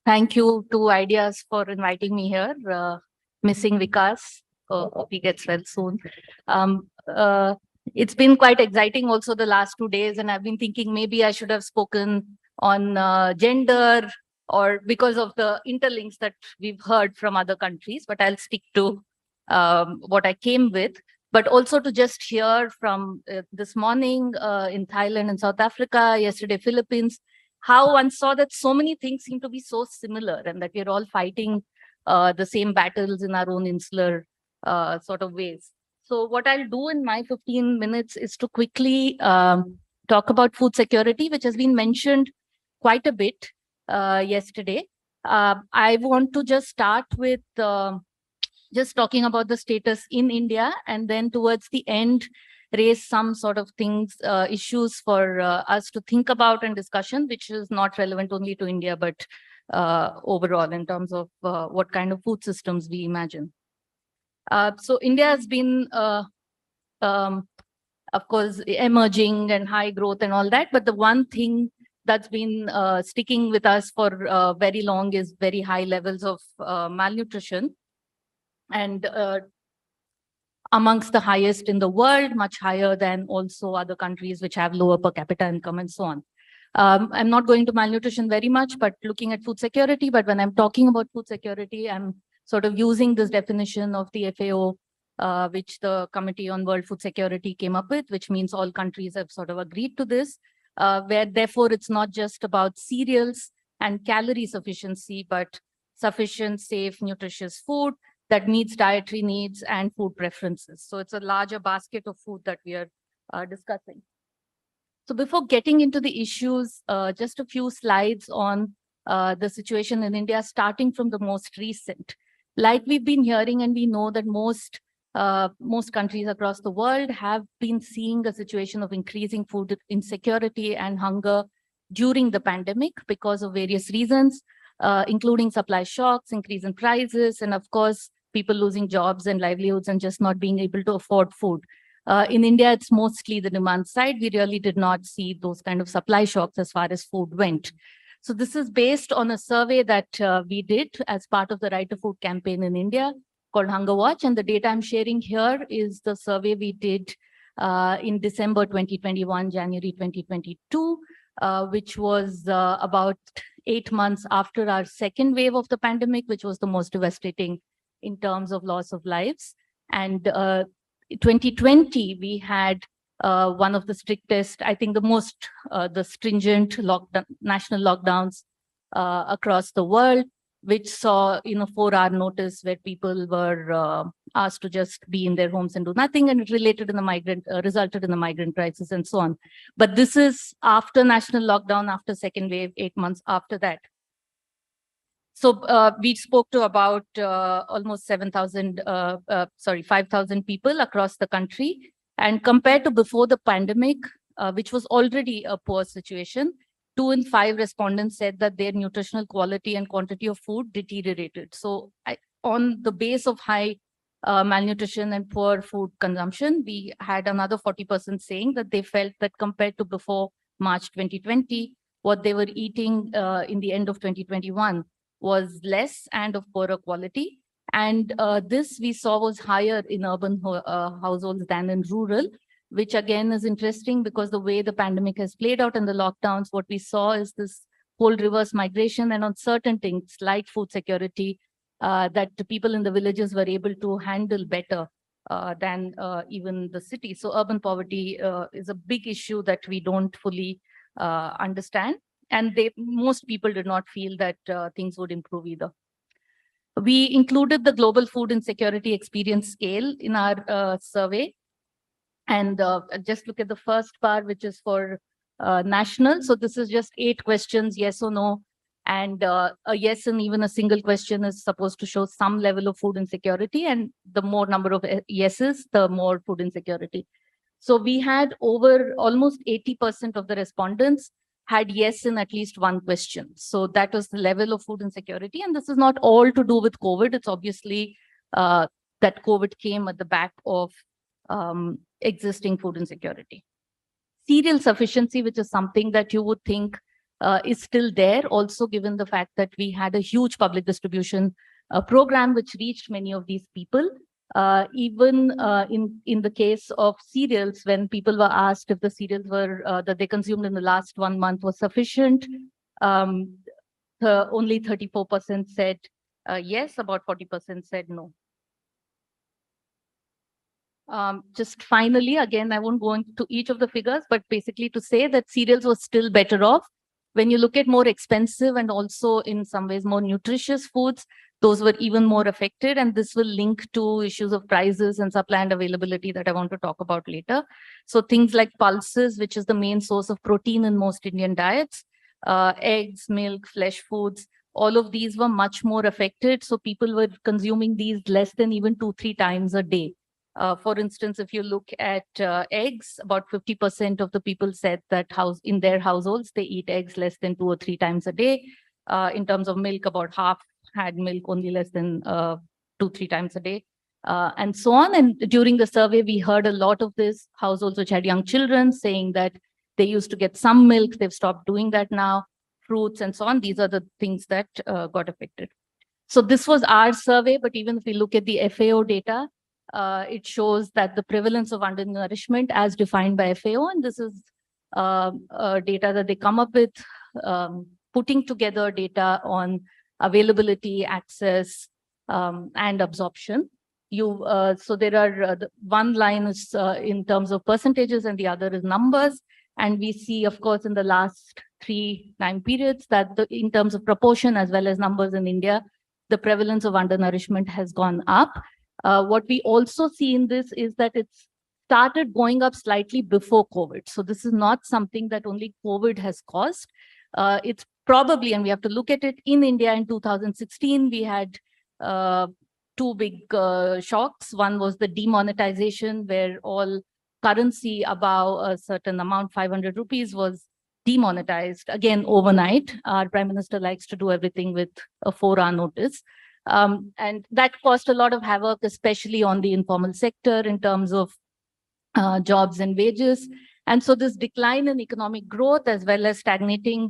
Thank you to Ideas for inviting me here. Missing Vikas. Hope he gets well soon. Um, uh, it's been quite exciting also the last 2 days, and I've been thinking maybe I should have spoken on gender or because of the interlinks that we've heard from other countries, but I'll stick to what I came with. But also to just hear from this morning in Thailand and South Africa, yesterday Philippines, how one saw that so many things seem to be so similar and that we're all fighting the same battles in our own insular sort of ways. So what I'll do in my 15 minutes is to quickly talk about food security, which has been mentioned quite a bit yesterday. I want to just start with just talking about the status in India, and then towards the end, raise some sort of things, issues for us to think about and discussion, which is not relevant only to India, but overall in terms of what kind of food systems we imagine. So India has been, um, of course, emerging and high growth and all that, but the one thing that's been sticking with us for very long is very high levels of malnutrition. And amongst the highest in the world, much higher than also other countries which have lower per capita income and so on. I'm not going to malnutrition very much, but looking at food security. But when I'm talking about food security, I'm sort of using this definition of the FAO, which the Committee on World Food Security came up with, which means all countries have sort of agreed to this, where therefore it's not just about cereals and calorie sufficiency, but sufficient, safe, nutritious food that meets dietary needs and food preferences. So it's a larger basket of food that we are discussing. So before getting into the issues, just a few slides on the situation in India, starting from the most recent. Like we've been hearing, and we know that most countries across the world have been seeing a situation of increasing food insecurity and hunger during the pandemic because of various reasons, including supply shocks, increase in prices, and of course, people losing jobs and livelihoods and just not being able to afford food. In India, it's mostly the demand side. We really did not see those kind of supply shocks as far as food went. So this is based on a survey that we did as part of the Right to Food campaign in India called Hunger Watch. And the data I'm sharing here is the survey we did in December 2021, January 2022, which was about 8 months after our second wave of the pandemic, which was the most devastating in terms of loss of lives. And 2020, we had one of the strictest, I think the most, the stringent national lockdowns across the world, which saw, 4-hour notice where people were asked to just be in their homes and do nothing, and it resulted in the migrant crisis and so on. But this is after national lockdown, after second wave, 8 months after that. So we spoke to about almost 5,000 people across the country. And compared to before the pandemic, which was already a poor situation, 2 in 5 respondents said that their nutritional quality and quantity of food deteriorated. So on the base of high malnutrition and poor food consumption, we had another 40% saying that they felt that compared to before March 2020, what they were eating in the end of 2021 was less and of poorer quality. And this we saw was higher in urban households than in rural, which again is interesting because the way the pandemic has played out in the lockdowns, what we saw is this whole reverse migration, and on certain things like food security, that the people in the villages were able to handle better than even the city. So urban poverty is a big issue that we don't fully understand. And most people did not feel that things would improve either. We included the Global Food Insecurity Experience Scale in our survey. And just look at the first part, which is for national. So this is just 8 questions, yes or no. And a yes and even a single question is supposed to show some level of food insecurity. And the more number of yeses, the more food insecurity. So we had over almost 80% of the respondents had yes in at least one question. So that was the level of food insecurity. And this is not all to do with COVID. It's obviously that COVID came at the back of existing food insecurity. Cereal sufficiency, which is something that you would think is still there, also given the fact that we had a huge public distribution program which reached many of these people. Even in the case of cereals, when people were asked if the cereals were that they consumed in the last 1 month was sufficient, um, only 34% said yes, about 40% said no. Just finally, again, I won't go into each of the figures, but basically to say that cereals were still better off. When you look at more expensive and also in some ways more nutritious foods, those were even more affected. And this will link to issues of prices and supply and availability that I want to talk about later. So things like pulses, which is the main source of protein in most Indian diets, eggs, milk, flesh foods, all of these were much more affected. So people were consuming these less than even 2-3 times a day. For instance, if you look at eggs, about 50% of the people said that in their households, they eat eggs less than 2 or 3 times a day. In terms of milk, about half had milk only less than 2-3 times a day, and so on. And during the survey, we heard a lot of this households which had young children saying that they used to get some milk, they've stopped doing that now, fruits and so on. These are the things that got affected. So this was our survey, but even if we look at the FAO data, it shows that the prevalence of undernourishment as defined by FAO, and this is data that they come up with, putting together data on availability, access, and absorption. So there are, one line is in terms of percentages and the other is numbers. And we see, of course, in the last 3 time periods that in terms of proportion as well as numbers in India, the prevalence of undernourishment has gone up. What we also see in this is that it's started going up slightly before COVID. So this is not something that only COVID has caused. It's probably, and we have to look at it, in India in 2016, we had 2 big shocks. One was the demonetization, where all currency above a certain amount, 500 rupees, was demonetized again overnight. Our Prime Minister likes to do everything with a 4-hour notice. And that caused a lot of havoc, especially on the informal sector in terms of jobs and wages. And so this decline in economic growth as well as stagnating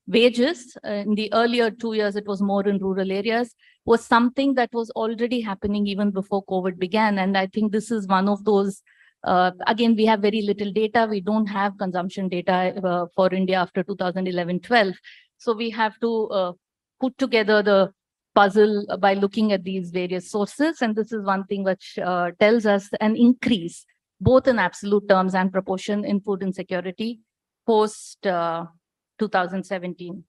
wages, in the earlier 2 years, it was more in rural areas, was something that was already happening even before COVID began. And I think this is one of those, again, we have very little data. We don't have consumption data for India after 2011-12. So we have to put together the puzzle by looking at these various sources. And this is one thing which tells us an increase, both in absolute terms and proportion, in food insecurity post 2017.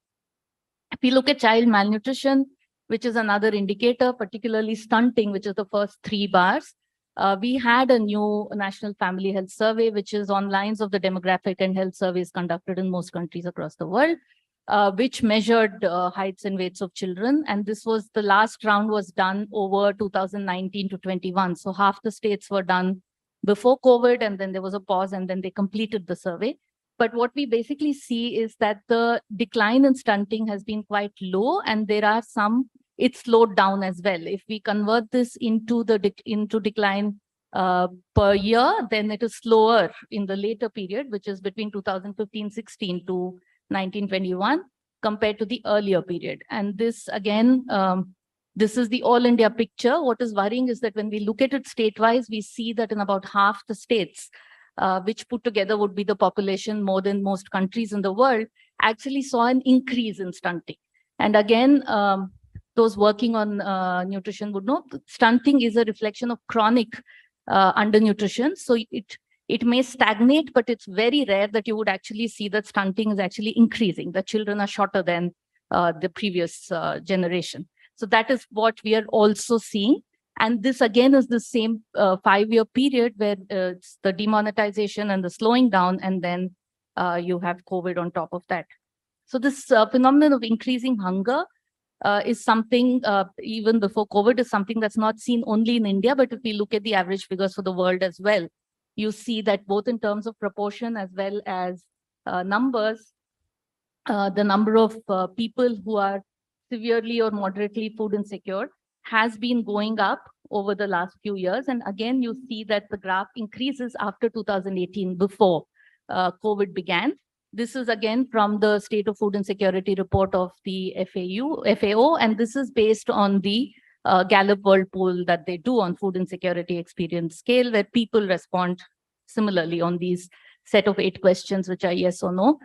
If we look at child malnutrition, which is another indicator, particularly stunting, which is the first 3 bars, we had a new National Family Health Survey, which is on lines of the demographic and health surveys conducted in most countries across the world, which measured heights and weights of children. And this was, the last round was done over 2019 to 21. So half the states were done before COVID, and then there was a pause, and then they completed the survey. But what we basically see is that the decline in stunting has been quite low, and there are some, it's slowed down as well. If we convert this into decline per year, then it is slower in the later period, which is between 2015-16 to 1921, compared to the earlier period. And this, again, this is the all India picture. What is worrying is that when we look at it state-wise, we see that in about half the states, which put together would be the population more than most countries in the world, actually saw an increase in stunting. And again, those working on nutrition would know, stunting is a reflection of chronic undernutrition. So it may stagnate, but it's very rare that you would actually see that stunting is actually increasing. The children are shorter than the previous generation. So that is what we are also seeing. And this again is the same 5-year period where it's the demonetization and the slowing down, and then you have COVID on top of that. So this phenomenon of increasing hunger is something, even before COVID, is something that's not seen only in India, but if we look at the average figures for the world as well, you see that both in terms of proportion as well as numbers, the number of people who are severely or moderately food insecure has been going up over the last few years. And again, you see that the graph increases after 2018, before COVID began. This is again from the State of Food Insecurity report of the FAO, and this is based on the Gallup World Poll that they do on food insecurity experience scale, where people respond similarly on these set of 8 questions, which are yes or no.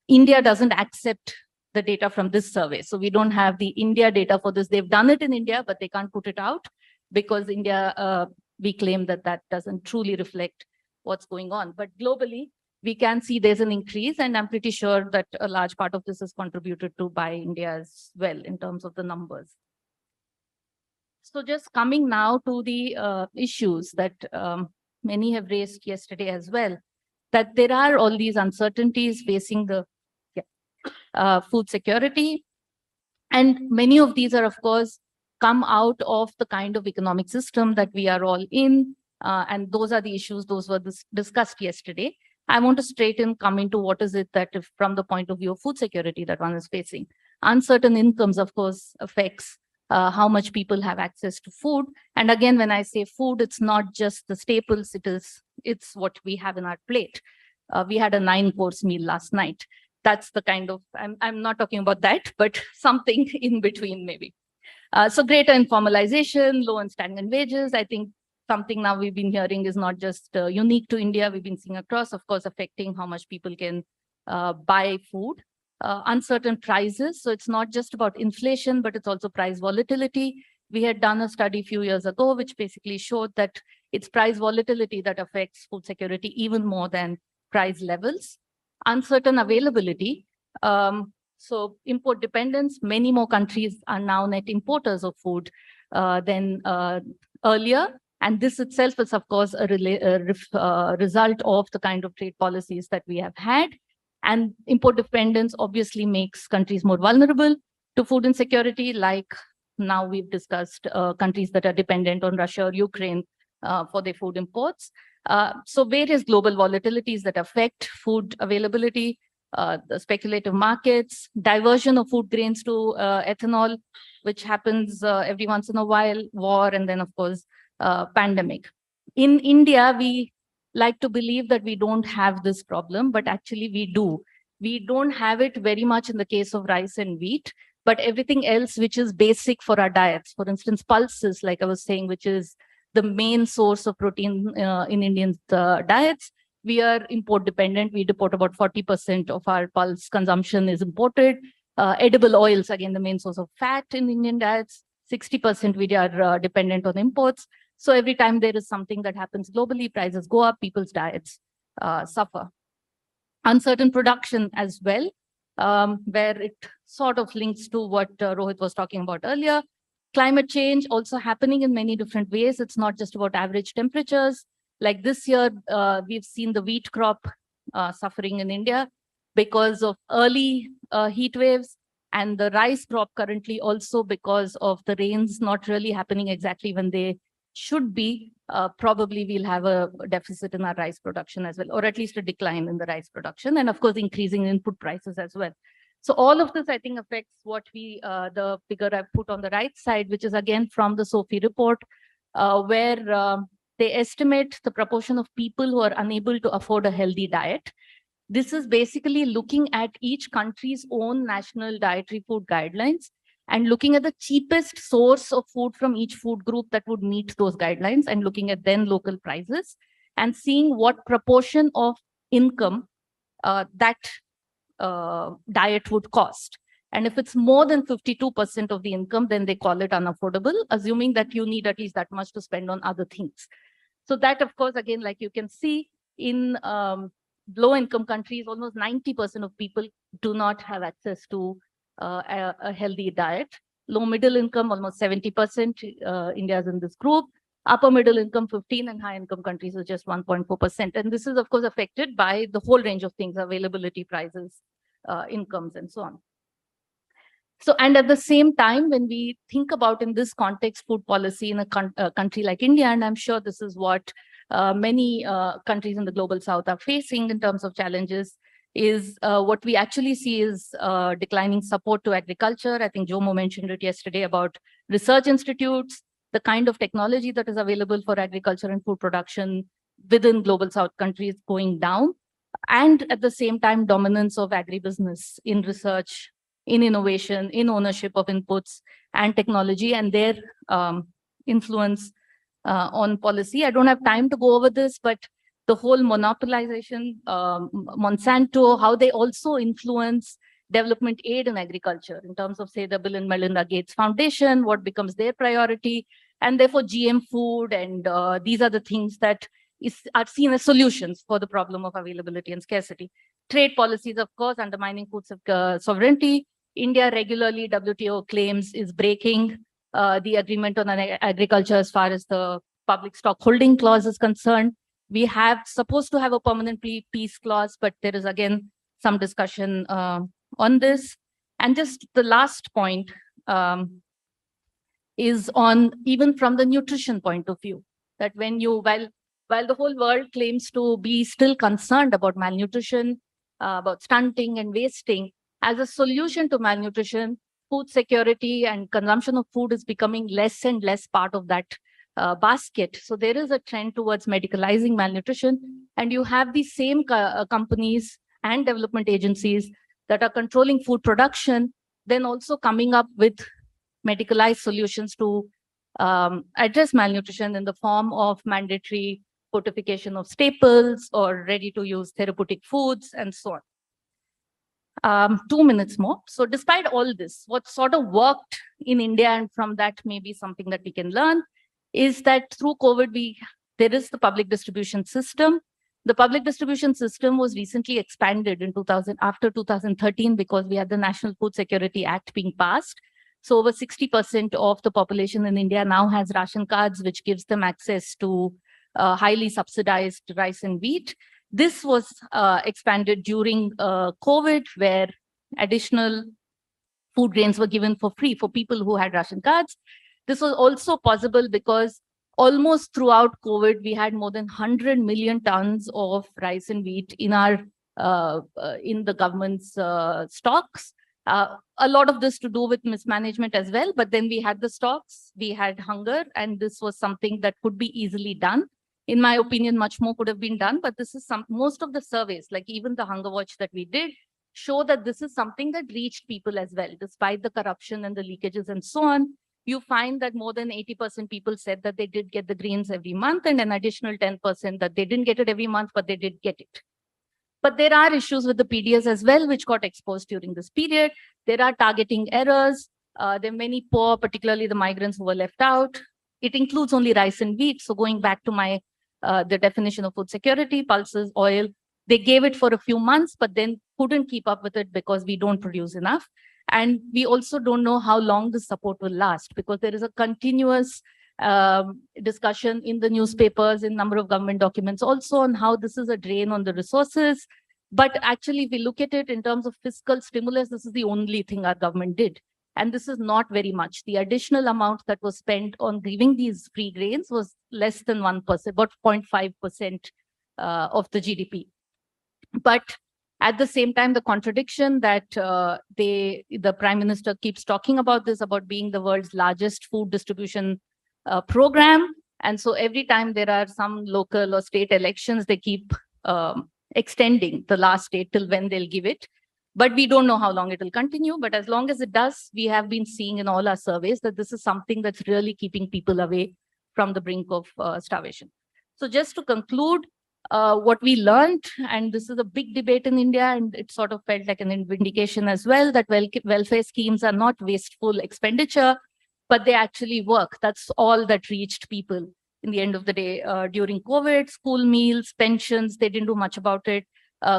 India doesn't accept the data from this survey. So we don't have the India data for this. They've done it in India, but they can't put it out because India, we claim that that doesn't truly reflect what's going on. But globally, we can see there's an increase, and I'm pretty sure that a large part of this is contributed to by India as well in terms of the numbers. So just coming now to the issues that many have raised yesterday as well, that there are all these uncertainties facing the food security. And many of these are, of course, come out of the kind of economic system that we are all in. And those are the issues, those were discussed yesterday. I want to straight in come into what is it that if, from the point of view of food security that one is facing. Uncertain incomes, of course, affects how much people have access to food. And again, when I say food, it's not just the staples, it's what we have in our plate. We had a 9-course meal last night. That's the kind of, I'm not talking about that, but something in between maybe. So greater informalization, low and stagnant wages. I think something now we've been hearing is not just unique to India. We've been seeing across, of course, affecting how much people can buy food. Uncertain prices. So it's not just about inflation, but it's also price volatility. We had done a study a few years ago, which basically showed that it's price volatility that affects food security even more than price levels. Uncertain availability. So import dependence, many more countries are now net importers of food than earlier. And this itself is, of course, a result of the kind of trade policies that we have had. And import dependence obviously makes countries more vulnerable to food insecurity, like now we've discussed countries that are dependent on Russia or Ukraine for their food imports. So various global volatilities that affect food availability, the speculative markets, diversion of food grains to ethanol, which happens every once in a while, war, and then, of course, pandemic. In India, we like to believe that we don't have this problem, but actually we do. We don't have it very much in the case of rice and wheat, but everything else which is basic for our diets, for instance, pulses, like I was saying, which is the main source of protein in Indian diets, we are import dependent. We deport about 40% of our pulse consumption is imported. Edible oils, again, the main source of fat in Indian diets, 60% we are dependent on imports. So every time there is something that happens globally, prices go up, people's diets suffer. Uncertain production as well, where it sort of links to what Rohit was talking about earlier. Climate change also happening in many different ways. It's not just about average temperatures. Like this year, we've seen the wheat crop suffering in India because of early heat waves, and the rice crop currently also because of the rains not really happening exactly when they should be. Probably we'll have a deficit in our rice production as well, or at least a decline in the rice production, and of course increasing input prices as well. So all of this, I think, affects what the figure I've put on the right side, which is again from the SOFI report, where they estimate the proportion of people who are unable to afford a healthy diet. This is basically looking at each country's own national dietary food guidelines and looking at the cheapest source of food from each food group that would meet those guidelines, and looking at then local prices and seeing what proportion of income that diet would cost. And if it's more than 52% of the income, then they call it unaffordable, assuming that you need at least that much to spend on other things. So that, of course, again, like you can see in low-income countries, almost 90% of people do not have access to a healthy diet. Low middle income, almost 70%, India is in this group. Upper middle income, 15%, and high income countries is just 1.4%. And this is, of course, affected by the whole range of things, availability, prices, incomes, and so on. So, and at the same time, when we think about in this context, food policy in a country like India, and I'm sure this is what many countries in the global south are facing in terms of challenges, is what we actually see is declining support to agriculture. I think Jomo mentioned it yesterday about research institutes, the kind of technology that is available for agriculture and food production within global south countries going down. and at the same time, dominance of agribusiness in research, in innovation, in ownership of inputs and technology, and their influence on policy. I don't have time to go over this, but the whole monopolization, Monsanto, how they also influence development aid in agriculture in terms of, say, the Bill and Melinda Gates Foundation, what becomes their priority, and therefore GM food, and these are the things that are seen as solutions for the problem of availability and scarcity. Trade policies, of course, undermining food sovereignty. India regularly, WTO claims, is breaking the agreement on agriculture as far as the public stock holding clause is concerned. We have supposed to have a permanent peace clause, but there is again some discussion on this. And just the last point is on, even from the nutrition point of view, that when you, while the whole world claims to be still concerned about malnutrition, about stunting and wasting, as a solution to malnutrition, food security and consumption of food is becoming less and less part of that basket. So there is a trend towards medicalizing malnutrition, and you have these same companies and development agencies that are controlling food production, then also coming up with medicalized solutions to address malnutrition in the form of mandatory fortification of staples or ready-to-use therapeutic foods and so on. 2 minutes more. So despite all this, what sort of worked in India, and from that maybe something that we can learn, is that through COVID, there is the public distribution system. The public distribution system was recently expanded in after 2013, because we had the National Food Security Act being passed. So over 60% of the population in India now has ration cards, which gives them access to highly subsidized rice and wheat. This was expanded during COVID, where additional food grains were given for free for people who had ration cards. This was also possible because almost throughout COVID, we had more than 100 million tons of rice and wheat in our in the government's stocks. A lot of this to do with mismanagement as well, but then we had the stocks, we had hunger, and this was something that could be easily done. In my opinion, much more could have been done, but this is most of the surveys, like even the Hunger Watch that we did, show that this is something that reached people as well, despite the corruption and the leakages and so on. You find that more than 80% people said that they did get the greens every month, and an additional 10% that they didn't get it every month, but they did get it. But there are issues with the PDS as well, which got exposed during this period. There are targeting errors. There are many poor, particularly the migrants, who were left out. It includes only rice and wheat. So going back to my the definition of food security, pulses, oil, they gave it for a few months, but then couldn't keep up with it because we don't produce enough. And we also don't know how long this support will last, because there is a continuous discussion in the newspapers, in number of government documents also, on how this is a drain on the resources. But actually, if we look at it in terms of fiscal stimulus, this is the only thing our government did. And this is not very much. The additional amount that was spent on giving these free grains was less than 1%, about 0.5% of the GDP. But at the same time, the contradiction that the Prime Minister keeps talking about this, about being the world's largest food distribution program. And so every time there are some local or state elections, they keep extending the last date till when they'll give it. But we don't know how long it will continue. But as long as it does, we have been seeing in all our surveys that this is something that's really keeping people away from the brink of starvation. So just to conclude, what we learned, and this is a big debate in India, and it sort of felt like an vindication as well, that welfare schemes are not wasteful expenditure, but they actually work. That's all that reached people in the end of the day. During COVID, school meals, pensions, they didn't do much about it.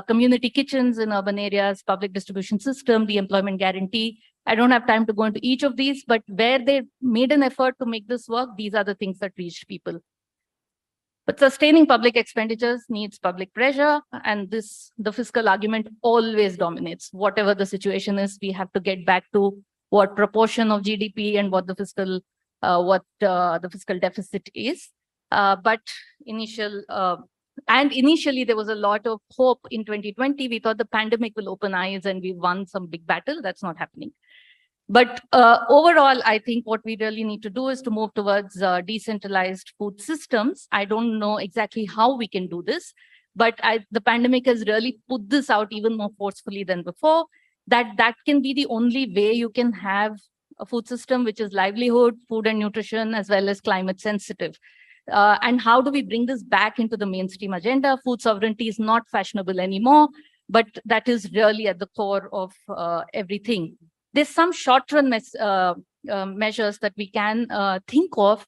Community kitchens in urban areas, public distribution system, the employment guarantee. I don't have time to go into each of these, but where they made an effort to make this work, these are the things that reached people. But sustaining public expenditures needs public pressure, and the fiscal argument always dominates. Whatever the situation is, we have to get back to what proportion of GDP and what the fiscal deficit is. But initially there was a lot of hope in 2020. We thought the pandemic will open eyes and we won some big battle. That's not happening. But overall, I think what we really need to do is to move towards decentralized food systems. I don't know exactly how we can do this, but the pandemic has really put this out even more forcefully than before, that can be the only way you can have a food system which is livelihood, food and nutrition, as well as climate sensitive. And how do we bring this back into the mainstream agenda? Food sovereignty is not fashionable anymore, but that is really at the core of everything. There's some short-run measures that we can think of,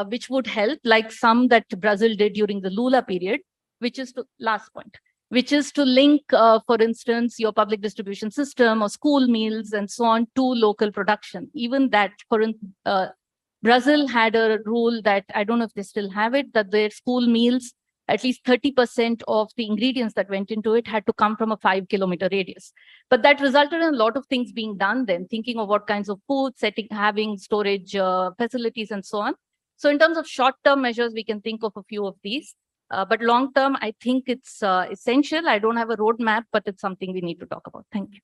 which would help, like some that Brazil did during the Lula period, which is last point, which is to link, for instance, your public distribution system or school meals and so on to local production. Even that, Brazil had a rule that, I don't know if they still have it, that their school meals, at least 30% of the ingredients that went into it had to come from a 5-kilometer radius. But that resulted in a lot of things being done then, thinking of what kinds of food, having storage facilities and so on. So in terms of short-term measures, we can think of a few of these. But long-term, I think it's essential. I don't have a roadmap, but it's something we need to talk about. Thank you.